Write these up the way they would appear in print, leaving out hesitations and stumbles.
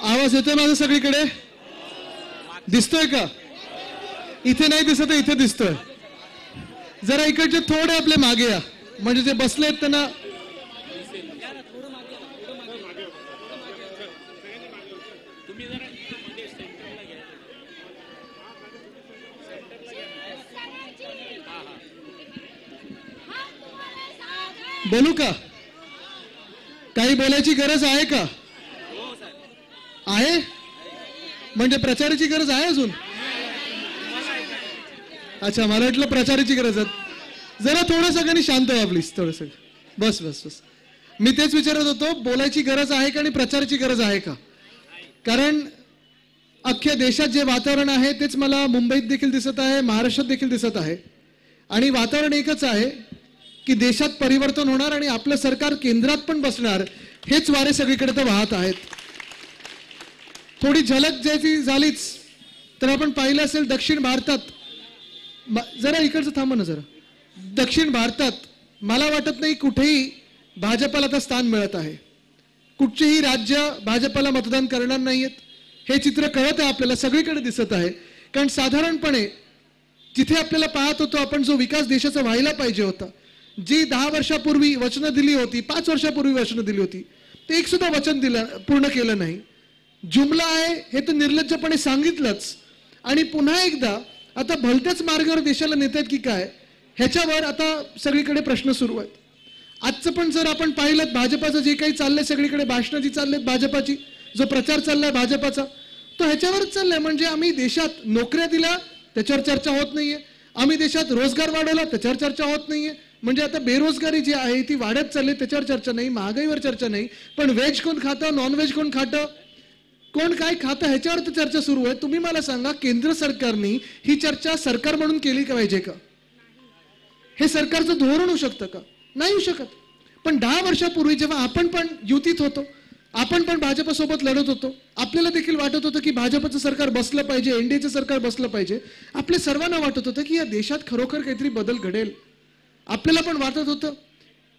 आवाज येतोय माझा सगळीकडे? दिसतोय का? इथे नाही दिसत, इथे दिसतोय. जरा इकडचे थोडे आपले मागे या, म्हणजे जे बसले आहेत त्यांना. बोलू का? काही बोलायची गरज आहे का? आहे म्हणजे प्रचाराची गरज आहे अजून? अच्छा, मला वाटलं प्रचाराची गरज आहे. जरा थोडं सगळ्यांनी शांत व्हा प्लीज, थोडस. बस बस बस, मी तेच विचारत होतो, बोलायची गरज आहे का आणि प्रचाराची गरज आहे का? कारण अख्ख्या देशात जे वातावरण आहे तेच मला मुंबईत देखील दिसत आहे, महाराष्ट्रात देखील दिसत आहे. आणि वातावरण एकच आहे की देशात परिवर्तन होणार आणि आपलं सरकार केंद्रात पण बसणार, हेच वारे सगळीकडे तर वाहत आहेत. थोडी झलक ज्याची झालीच तर आपण पाहिलं असेल दक्षिण भारतात, जरा इकडचं थांबा ना जरा. दक्षिण भारतात मला वाटत नाही कुठेही भाजपला आता स्थान मिळत आहे. कुठचेही राज्य भाजपला मतदान करणार नाहीयेत, हे चित्र कळत आहे आपल्याला, सगळीकडे दिसत आहे. कारण साधारणपणे जिथे आपल्याला पाहत होतो आपण, जो विकास देशाचा व्हायला पाहिजे होता, जी 10 वर्षापूर्वी वचनं दिली होती, 5 वर्षापूर्वी वचनं दिली होती, ते एक सुद्धा वचन पूर्ण केलं नाही. जुमला आहे हे तर निर्लज्जपणे सांगितलंच, आणि पुन्हा एकदा आता भलत्याच मार्गावर देशाला नेत आहेत की काय, ह्याच्यावर आता सगळीकडे प्रश्न सुरू आहेत. आजचं पण जर आपण पाहिलं, भाजपाचं जे काही चाललंय, सगळीकडे भाषणं जी चाललेत भाजपाची, जो प्रचार चाललाय भाजपाचा, तो ह्याच्यावरच चाललाय. म्हणजे आम्ही देशात नोकऱ्या दिल्या त्याच्यावर चर्चा होत नाहीये, आम्ही देशात रोजगार वाढवला त्याच्यावर चर्चा होत नाहीये. म्हणजे आता बेरोजगारी जी आहे ती वाढत चालली, त्याच्यावर चर्चा नाही, महागाईवर चर्चा नाही. पण व्हेज कोण खातं, नॉन व्हेज कोण खातं, कोण काय खातं, ह्याच्यावर तर चर्चा सुरू आहे. तुम्ही मला सांगा, केंद्र सरकारने ही चर्चा सरकार म्हणून केली का पाहिजे का? हे सरकारचं धोरण होऊ शकतं का? नाही होऊ शकत. पण 10 वर्षापूर्वी जेव्हा आपण पण युतीत होतो, आपण पण भाजपसोबत लढत होतो, आपल्याला देखील वाटत होतं की भाजपचं सरकार बसलं पाहिजे, एनडीएचं सरकार बसलं पाहिजे. आपल्या सर्वांना वाटत होतं की या देशात खरोखर काहीतरी बदल घडेल. आपल्याला पण वाटत होतं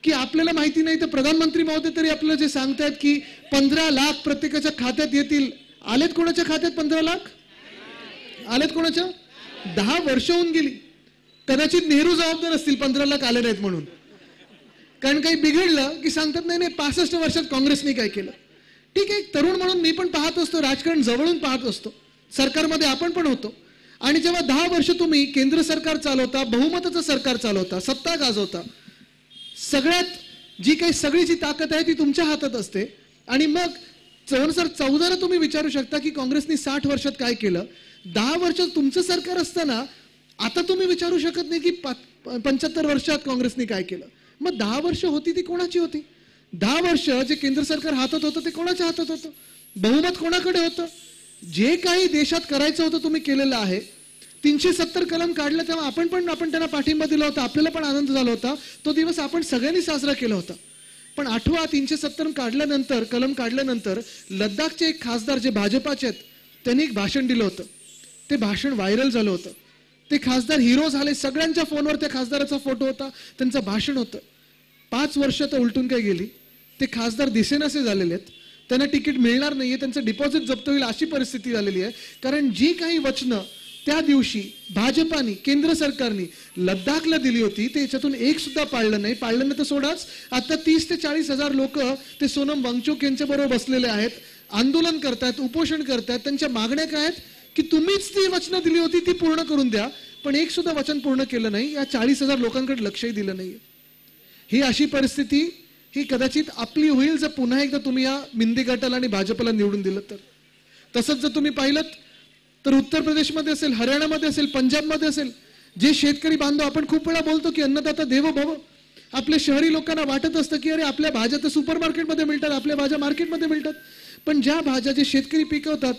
की आपल्याला माहिती नाही तर प्रधानमंत्री महोदय तरी आपल्याला जे सांगतायत की 15 लाख प्रत्येकाच्या खात्यात येतील. आलेत कोणाच्या खात्यात 15 लाख? आलेत कोणाच्या? 10 वर्ष होऊन गेली. कदाचित नेहरू जबाबदार असतील 15 लाख आले नाहीत म्हणून. कारण काही बिघडलं की सांगतात नाही नाही 65 वर्षात काँग्रेसने काय केलं. ठीक आहे, तरुण म्हणून मी पण पाहत असतो, राजकारण जवळून पाहत असतो, सरकारमध्ये आपण पण होतो. आणि जेव्हा 10 वर्ष तुम्ही केंद्र सरकार चालवता, बहुमताचं सरकार चालवता, सत्ता गाजवता, सगळ्यात जी काही सगळी जी ताकद आहे ती तुमच्या हातात असते. आणि मग 2014ला तुम्ही विचारू शकता की काँग्रेसने 60 वर्षात काय केलं. 10 वर्षात तुमचं सरकार असताना आता तुम्ही विचारू शकत नाही की 75 वर्षात काँग्रेसने काय केलं. मग 10 वर्ष होती ती कोणाची होती? 10 वर्ष जे केंद्र सरकार हातात होतं ते कोणाच्या हातात होतं? बहुमत कोणाकडे होतं? जे काही देशात करायचं होतं तुम्ही केलेलं आहे. 370 कलम काढलं तेव्हा आपण त्यांना पाठिंबा दिला होता, आपल्याला पण आनंद झाला होता. तो दिवस आपण सगळ्यांनी साजरा केला होता. पण आठवा 370 काढल्यानंतर, कलम काढल्यानंतर लद्दाखचे एक खासदार जे भाजपाचे आहेत त्यांनी एक भाषण दिलं होतं. ते भाषण व्हायरल झालं होतं. ते खासदार हिरो झाले. सगळ्यांच्या फोनवर त्या खासदाराचा फोटो होता, त्यांचं भाषण होतं. 5 वर्ष तर उलटून काय गेली, ते खासदार दिसेनासे झालेले आहेत. त्यांना तिकीट मिळणार नाहीये, त्यांचं डिपॉझिट जप्त होईल अशी परिस्थिती झालेली आहे. कारण जी काही वचनं त्या दिवशी भाजपाने, केंद्र सरकारने लद्दाखला दिली होती ते याच्यातून एक सुद्धा पाळलं नाही. पाळलं नाही तर सोडाच, आता 30 ते 40 हजार लोक ते सोनम वांगचुक यांच्या बरोबर बसलेले आहेत, आंदोलन करतायत, उपोषण करतायत. त्यांच्या मागण्या काय आहेत की तुम्हीच ती वचनं दिली होती ती पूर्ण करून द्या. पण एक सुद्धा वचन पूर्ण केलं नाही. या 40,000 लोकांकडे लक्षही दिलं नाहीये. ही अशी परिस्थिती ही कदाचित आपली होईल जर पुन्हा एकदा तुम्ही या मिंदी गटाला आणि भाजपला निवडून दिलं तर. तसंच जर तुम्ही पाहिलं तर उत्तर प्रदेशमध्ये असेल, हरियाणामध्ये असेल, पंजाबमध्ये असेल, जे शेतकरी बांधव, आपण खूप वेळा बोलतो की अन्नदाता देवो भव. आपल्या शहरी लोकांना वाटत असतं की अरे आपल्या भाज्या तर सुपर मार्केटमध्ये मिळतात, आपल्या भाज्या मार्केटमध्ये मिळतात. पण ज्या भाज्या जे शेतकरी पिकवतात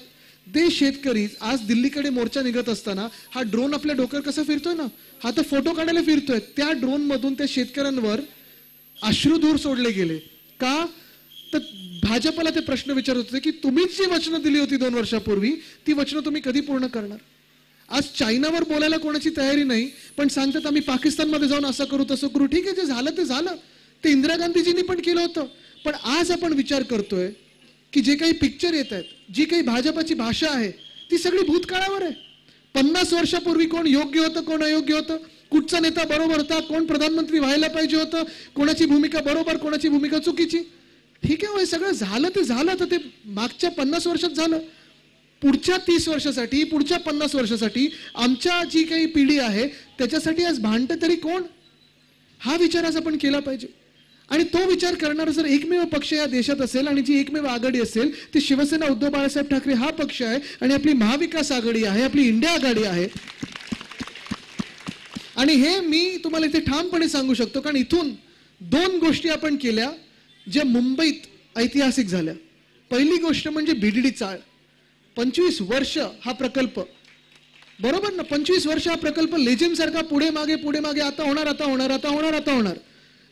ते शेतकरी आज दिल्लीकडे मोर्चा निघत असताना हा ड्रोन आपल्या डोक्यावर कसा फिरतोय ना, हा तर फोटो काढायला फिरतोय. त्या ड्रोन मधून त्या शेतकऱ्यांवर अश्रुधूर सोडले गेले. का? तर भाजपला ते प्रश्न विचारत होते की तुम्हीच जी वचनं दिली होती 2 वर्षापूर्वी ती वचनं तुम्ही कधी पूर्ण करणार. आज चायनावर बोलायला कोणाची तयारी नाही, पण सांगतात आम्ही पाकिस्तानमध्ये जाऊन असं करू तसं करू. ठीक आहे, जे झालं ते झालं. ते इंदिरा गांधीजींनी पण केलं होतं. पण आज आपण विचार करतोय की जे काही पिक्चर येत आहेत, जी काही भाजपाची भाषा आहे, ती सगळी भूतकाळावर आहे. 50 वर्षापूर्वी कोण योग्य होतं, कोण अयोग्य होतं, कुठचा नेता बरोबर होता, कोण प्रधानमंत्री व्हायला पाहिजे होतं, कोणाची भूमिका बरोबर, कोणाची भूमिका चुकीची. ठीक आहे, हे सगळं झालं ते झालं. तर ते मागच्या 50 वर्षात झालं. पुढच्या 30 वर्षासाठी, पुढच्या 50 वर्षासाठी आमच्या जी काही पिढी आहे त्याच्यासाठी आज भांडतं तरी कोण, हा विचार आज आपण केला पाहिजे. आणि तो विचार करणारा जर एकमेव पक्ष या देशात असेल आणि जी एकमेव आघाडी असेल ती शिवसेना उद्धव बाळासाहेब ठाकरे हा पक्ष आहे. आणि आपली महाविकास आघाडी आहे, आपली इंडिया आघाडी आहे. आणि हे मी तुम्हाला इथे ठामपणे सांगू शकतो, कारण इथून 2 गोष्टी आपण केल्या ज्या मुंबईत ऐतिहासिक झाल्या. पहिली गोष्ट म्हणजे बीडीडी चाळ. 25 वर्ष हा प्रकल्प, बरोबर ना, 25 वर्ष हा प्रकल्प लेझिम सारखा पुढे मागे आता होणार, आता होणार, आता होणार, आता होणार.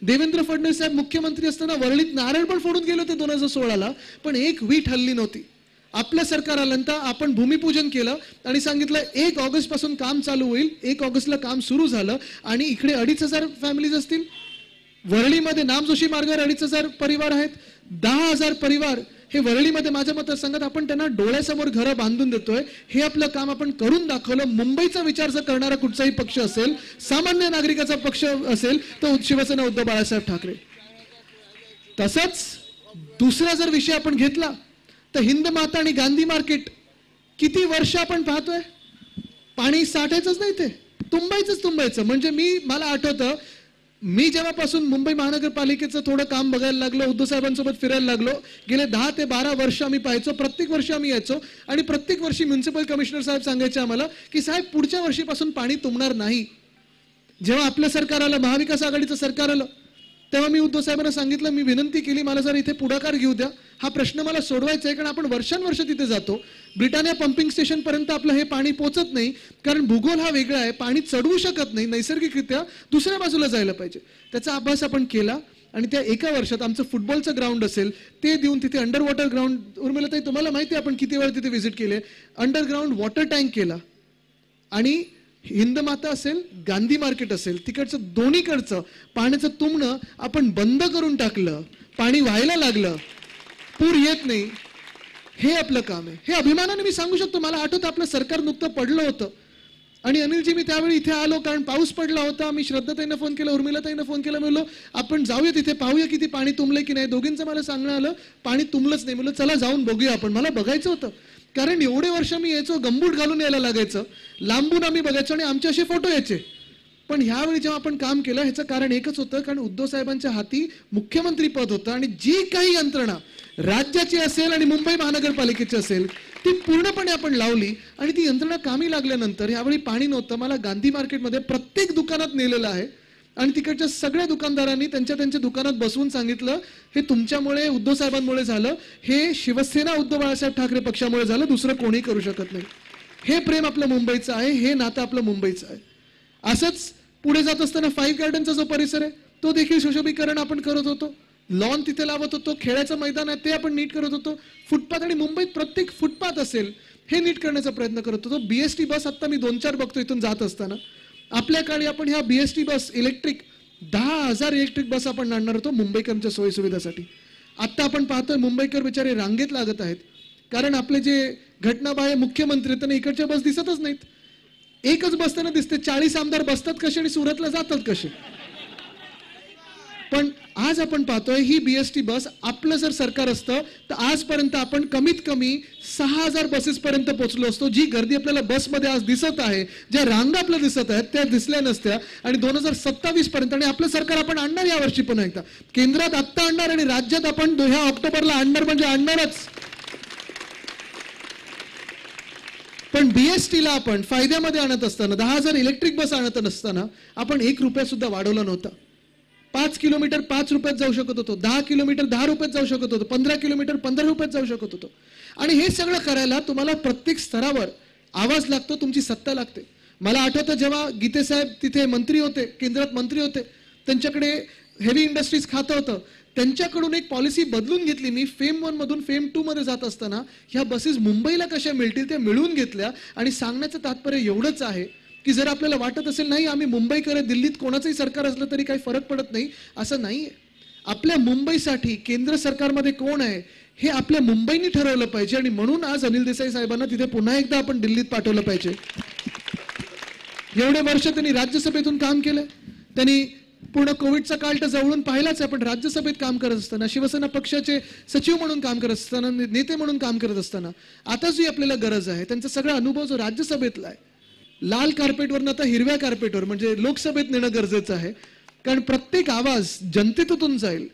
देवेंद्र फडणवीस साहेब मुख्यमंत्री असताना वरळीत नारळ पण फोडून गेले होते 2016ला, पण एक वीट हल्ली नव्हती. आपलं सरकार आल्यानंतर आपण भूमिपूजन केलं आणि सांगितलं 1 ऑगस्ट पासून काम चालू होईल. 1 ऑगस्टला काम सुरू झालं आणि इकडे 2,500 फॅमिलीज असतील. वरळीमध्ये नामजोशी मार्गावर 2,500 परिवार आहेत. 10,000 परिवार हे वरळीमध्ये माझ्या मतदारसंघात आपण त्यांना डोळ्यासमोर घरं बांधून देतोय. हे आपलं काम आपण करून दाखवलं. मुंबईचा विचार जर करणारा कुठचाही पक्ष असेल, सामान्य नागरिकाचा पक्ष असेल, तर शिवसेना उद्धव बाळासाहेब ठाकरे. तसंच दुसरा जर विषय आपण घेतला तर हिंदमाता आणि गांधी मार्केट किती वर्ष आपण पाहतोय, पाणी साठायचंच नाही, ते तुंबायचं. म्हणजे मला आठवतं, मी जेव्हापासून मुंबई महानगरपालिकेचं थोडं काम बघायला लागलो, उद्धव साहेबांसोबत फिरायला लागलो, गेले 10 ते 12 वर्ष आम्ही पाहायचो. प्रत्येक वर्षी आम्ही यायचो आणि प्रत्येक वर्षी म्युन्सिपल कमिशनर साहेब सांगायचे आम्हाला की साहेब पुढच्या वर्षीपासून पाणी तुंबणार नाही. जेव्हा आपलं सरकार आलं, महाविकास आघाडीचं सरकार आलं, तेव्हा मी उद्धव साहेबांना सांगितलं, मी विनंती केली, मला जर इथे पुढाकार घेऊ द्या, हा प्रश्न मला सोडवायचा आहे. कारण आपण वर्षानुवर्ष तिथे जातो, ब्रिटानिया पंपिंग स्टेशन पर्यंत आपलं हे पाणी पोहोचत नाही, कारण भूगोल हा वेगळा आहे, पाणी चढवू शकत नाही, नैसर्गिकरित्या दुसऱ्या बाजूला जायला पाहिजे. त्याचा अभ्यास आपण केला आणि त्या एका वर्षात आमचं फुटबॉलचं ग्राउंड असेल ते देऊन तिथे अंडर वॉटर ग्राउंड, उर्मिलाताई तुम्हाला माहिती आहे आपण किती वेळ तिथे व्हिजिट केले, अंडरग्राऊंड वॉटर टँक केला. आणि हिंदमाता असेल, गांधी मार्केट असेल, तिकडचं दोन्हीकडचं पाण्याचं तुंबणं आपण बंद करून टाकलं, पाणी व्हायला लागलं, पूर येत नाही. हे आपलं काम आहे. हे अभिमानाने मी सांगू शकतो. मला आठवतं आपलं सरकार नुकतं पडलं होतं आणि अनिलजी मी त्यावेळी इथे आलो कारण पाऊस पडला होता. मी श्रद्धाताईंना फोन केला, उर्मिलाताईंना फोन केला, म्हणलो आपण जाऊया तिथे, पाहूया किती पाणी तुंबले की नाही. दोघींचं मला सांगणं आलं पाणी तुंबलंच नाही. म्हणलं चला जाऊन बघूया आपण. मला बघायचं होतं, कारण एवढे वर्ष मी यायचो, गंबूट घालून यायला लागायचं, लांबून आम्ही बघायचो आणि आमचे असे फोटो यायचे. पण ह्यावेळी जेव्हा आपण काम केलं ह्याचं कारण एकच होतं, कारण उद्धव साहेबांच्या हाती मुख्यमंत्री पद होतं आणि जी काही यंत्रणा राज्याची असेल आणि मुंबई महानगरपालिकेची असेल ती पूर्णपणे आपण लावली आणि ती यंत्रणा कामी लागल्यानंतर यावेळी पाणी नव्हतं. मला गांधी मार्केटमध्ये प्रत्येक दुकानात नेलेलं आहे आणि तिकडच्या सगळ्या दुकानदारांनी त्यांच्या दुकानात बसवून सांगितलं, हे तुमच्यामुळे, उद्धव साहेबांमुळे झालं, हे शिवसेना उद्धव बाळासाहेब ठाकरे पक्षामुळे झालं, दुसरं कोणी करू शकत नाही. हे प्रेम आपलं मुंबईचं आहे, हे नातं आपलं मुंबईचं आहे. असंच पुढे जात असताना 5 गार्डनचा जो परिसर आहे तो देखील सुशोभीकरण आपण करत होतो. लॉन तिथे लावत होतो, खेळाचं मैदान आहे ते आपण नीट करत होतो. फुटपाथ, आणि मुंबईत प्रत्येक फुटपाथ असेल हे नीट करण्याचा प्रयत्न करत होतो. BST बस आता मी 2-4 बघतो इथून जात असताना. आपल्या काळी आपण ह्या BST बस इलेक्ट्रिक 10,000 इलेक्ट्रिक बस आपण आणणार होतो मुंबईकरांच्या सोयीसुविधासाठी. आता आपण पाहतोय मुंबईकर बिचारे रांगेत लागत आहेत, कारण आपले जे घटनाबाह्य मुख्यमंत्री त्यांना इकडच्या बस दिसतच नाहीत. एकच बस त्यांना दिसते. 40 आमदार बसतात कसे आणि सुरतला जातात कसे. पण आज आपण पाहतोय ही BST बस, आपलं जर सरकार असतं तर आजपर्यंत आपण कमीत कमी 6,000 बसेस पर्यंत पोहोचलो असतो. जी गर्दी आपल्याला बसमध्ये आज दिसत आहे, ज्या रांगा आपल्याला दिसत आहेत त्या दिसल्या नसत्या. आणि 2027 पर्यंत, आणि आपलं सरकार आपण आणणार यावर्षी पण एकदा, केंद्रात आत्ता आणणार आणि राज्यात आपण ह्या ऑक्टोबरला आणणार, म्हणजे आणणारच. पण BSTला आपण फायद्यामध्ये आणत असताना, 10,000 इलेक्ट्रिक बस आणत नसताना आपण 1 रुपया सुद्धा वाढवला नव्हता. 5 किलोमीटर 5 रुपयात जाऊ शकत होतो, 10 किलोमीटर 10 रुपयात जाऊ शकत होतो, 15 किलोमीटर 15 रुपयात जाऊ शकत होतो. आणि हे सगळं करायला तुम्हाला प्रत्येक स्तरावर आवाज लागतो, तुमची सत्ता लागते. मला आठवतं जेव्हा गीते साहेब तिथे मंत्री होते, केंद्रात मंत्री होते, त्यांच्याकडे हेवी इंडस्ट्रीज खातं होतं, त्यांच्याकडून एक पॉलिसी बदलून घेतली मी. फेम 1 मधून फेम 2 मध्ये जात असताना ह्या बसेस मुंबईला कशा मिळतील त्या मिळवून घेतल्या. आणि सांगण्याचं तात्पर्य एवढंच आहे की जर आपल्याला वाटत असेल नाही आम्ही मुंबईकर, दिल्लीत कोणाचंही सरकार असलं तरी काही फरक पडत नाही, असं नाहीये. आपल्या मुंबईसाठी केंद्र सरकारमध्ये कोण आहे हे आपल्या मुंबईने ठरवलं पाहिजे. आणि म्हणून आज अनिल देसाई साहेबांना तिथे पुन्हा एकदा आपण दिल्लीत पाठवलं पाहिजे. एवढे वर्ष त्यांनी राज्यसभेतून काम केलं. त्यांनी पूर्ण कोविडचा काळ तर जवळून पाहिलाच आहे, पण राज्यसभेत काम करत असताना, शिवसेना पक्षाचे सचिव म्हणून काम करत असताना, नेते म्हणून काम करत असताना आता जी आपल्याला गरज आहे त्यांचा सगळा अनुभव जो राज्यसभेतला आहे, लाल कार्पेटवरनं आता हिरव्या कार्पेटवर म्हणजे लोकसभेत नेणं गरजेचं आहे. कारण प्रत्येक आवाज जनतेतून जाईल,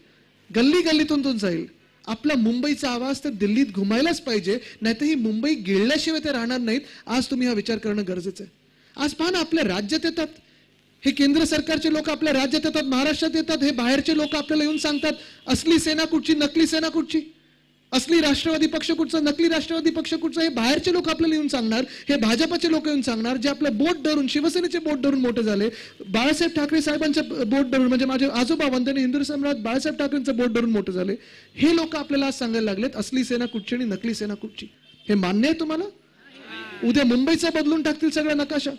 गल्ली गल्लीतून जाईल. आपला मुंबईचा आवाज तर दिल्लीत घुमायलाच पाहिजे, नाहीतर ही मुंबई गिळल्याशिवाय ते राहणार नाहीत. आज तुम्ही हा विचार करणं गरजेचं आहे. आज पहा ना, आपल्या राज्यात येतात हे केंद्र सरकारचे लोक, आपल्या राज्यात येतात, महाराष्ट्रात येतात, हे बाहेरचे लोक आपल्याला येऊन सांगतात असली सेना कुठची, नकली सेना कुठची, असली राष्ट्रवादी पक्ष कुठचा, नकली राष्ट्रवादी पक्ष कुठचा. हे बाहेरचे लोक आपल्याला येऊन सांगणार, हे भाजपचे लोक येऊन सांगणार, जे आपलं बोट धरून, शिवसेनेचे बोट धरून मोठे झाले, बाळासाहेब ठाकरे साहेबांचे बोट धरून, म्हणजे माझे आजोबा वंदनीय हिंदू सम्राट बाळासाहेब ठाकरेंचं बोट धरून मोठे झाले, हे लोक आपल्याला आज सांगायला लागलेत असली सेना कुठची आणि नकली सेना कुठची. हे मान्य आहे तुम्हाला? उद्या मुंबईचा बदलून टाकतील सगळा नकाशा.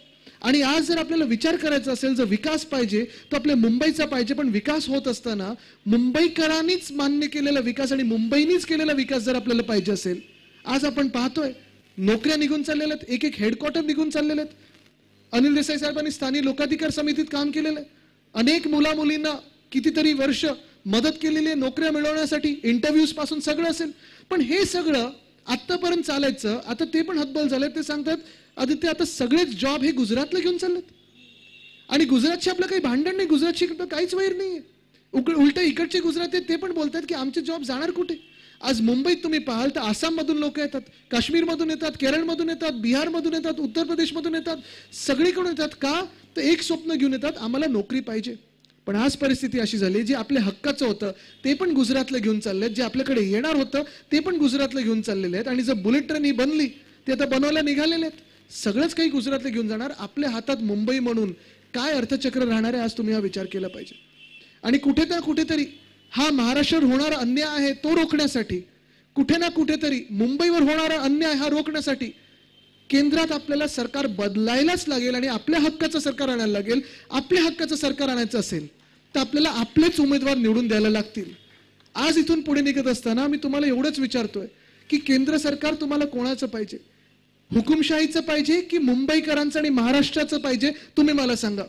आणि आज जर आपल्याला विचार करायचा असेल, जर विकास पाहिजे तो आपल्या मुंबईचा पाहिजे. पण विकास होत असताना मुंबईकरांनीच मान्य केलेला विकास आणि मुंबईनीच केलेला विकास जर आपल्याला पाहिजे असेल, आज आपण पाहतोय नोकऱ्या निघून चाललेल्या आहेत, एक एक हेडक्वार्टर निघून चाललेले आहेत. अनिल देसाई साहेबांनी स्थानिक लोकाधिकार समितीत काम केलेलं आहे. अनेक मुला मुलींना कितीतरी वर्ष मदत केलेली आहे नोकऱ्या मिळवण्यासाठी, इंटरव्ह्यूज पासून सगळं असेल. पण हे सगळं आतापर्यंत चालायचं, आता ते पण हतबल झाले. ते सांगतात आदित्य आता सगळेच जॉब हे गुजरातला घेऊन चाललेत. आणि गुजरातशी आपलं काही भांडण नाही, गुजरातशी काहीच वैर नाहीये. उलट इकडचे गुजराती ते पण बोलतात की आमचे जॉब जाणार कुठे. आज मुंबईत तुम्ही पाहाल तर आसाममधून लोक येतात, काश्मीरमधून येतात, केरळमधून येतात, बिहारमधून येतात, उत्तर प्रदेशमधून येतात, सगळीकडून येतात. का तर एक स्वप्न घेऊन येतात, आम्हाला नोकरी पाहिजे. पण आज परिस्थिती अशी झाली, जे आपल्या हक्काचं होतं ते पण गुजरातला घेऊन चाललेत, जे आपल्याकडे येणार होतं ते पण गुजरातला घेऊन चाललेले आहेत. आणि जर बुलेट ट्रेन ही बनली ते आता बनवायला निघालेले आहेत. सगळंच काही गुजरातला घेऊन जाणार. आपल्या हातात मुंबई म्हणून काय अर्थचक्र राहणार आहे, आज तुम्ही हा विचार केला पाहिजे. आणि कुठे ना कुठेतरी हा महाराष्ट्रावर होणारा अन्याय आहे तो रोखण्यासाठी, कुठे ना कुठेतरी मुंबईवर होणारा अन्याय हा रोखण्यासाठी केंद्रात आपल्याला सरकार बदलायलाच लागेल आणि आपल्या हक्काचं सरकार आणायला लागेल. आपल्या हक्काचं सरकार आणायचं असेल तर आपल्याला आपलेच उमेदवार निवडून द्यायला लागतील. आज इथून पुढे निघत असताना मी तुम्हाला एवढंच विचारतोय की केंद्र सरकार तुम्हाला कोणाचं पाहिजे, हुकुमशाहीचं पाहिजे की मुंबईकरांचं आणि महाराष्ट्राचं पाहिजे? तुम्ही मला सांगा.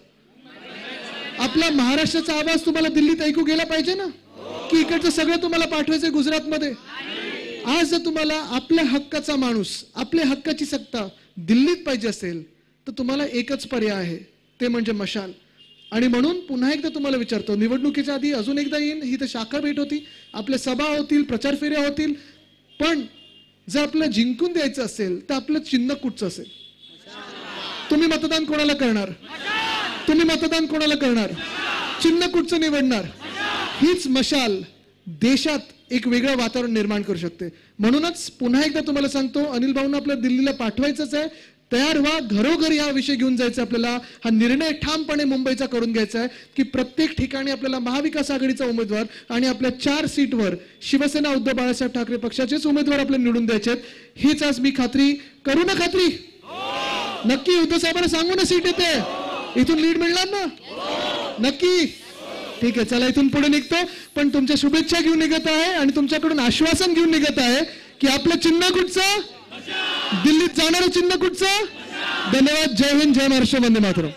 आपला महाराष्ट्राचा आवाज तुम्हाला दिल्लीत ऐकू गेला पाहिजे ना, की इकडचं सगळं तुम्हाला पाठवायचंय गुजरातमध्ये? आज जर तुम्हाला आपल्या हक्काचा माणूस, आपल्या हक्काची सत्ता दिल्लीत पाहिजे असेल तर तुम्हाला एकच पर्याय आहे, ते म्हणजे मशाल. आणि म्हणून पुन्हा एकदा तुम्हाला विचारतो, निवडणुकीच्या आधी अजून एकदा येईन, ही तर शाखा भेट होती, आपल्या सभा होतील, प्रचार फेऱ्या होतील. पण जर आपलं जिंकून द्यायचं असेल तर आपलं चिन्ह कुठचं असेल? तुम्ही मतदान कोणाला करणार? तुम्ही मतदान कोणाला करणार? चिन्ह कुठचं निवडणार? हीच मशाल देशात एक वेगळं वातावरण निर्माण करू शकते. म्हणूनच पुन्हा एकदा तुम्हाला सांगतो, अनिल भाऊंना आपल्या दिल्लीला पाठवायचंच आहे. तयार व्हा, घरोघरी हा विषय घेऊन जायचा आपल्याला. हा निर्णय ठामपणे मुंबईचा करून घ्यायचा आहे की प्रत्येक ठिकाणी आपल्याला महाविकास आघाडीचा उमेदवार आणि आपल्या 4 सीटवर शिवसेना उद्धव बाळासाहेब ठाकरे पक्षाचेच उमेदवार आपल्याला निवडून द्यायचे आहेत. हीच आज मी खात्री करू ना, खात्री नक्की उद्धव साहेबांना सांगू ना, सीट येते, इथून लीड मिळणार ना नक्की? ठीक आहे, चला इथून पुढे निघतो. पण तुमच्या शुभेच्छा घेऊन निघत आहे आणि तुमच्याकडून आश्वासन घेऊन निघत आहे की आपलं चिन्ह कुठचं, दिल्लीत जाणारं चिन्ह कुठचं. धन्यवाद. जय हिंद, जय महाराष्ट्र, वंदे मातरम.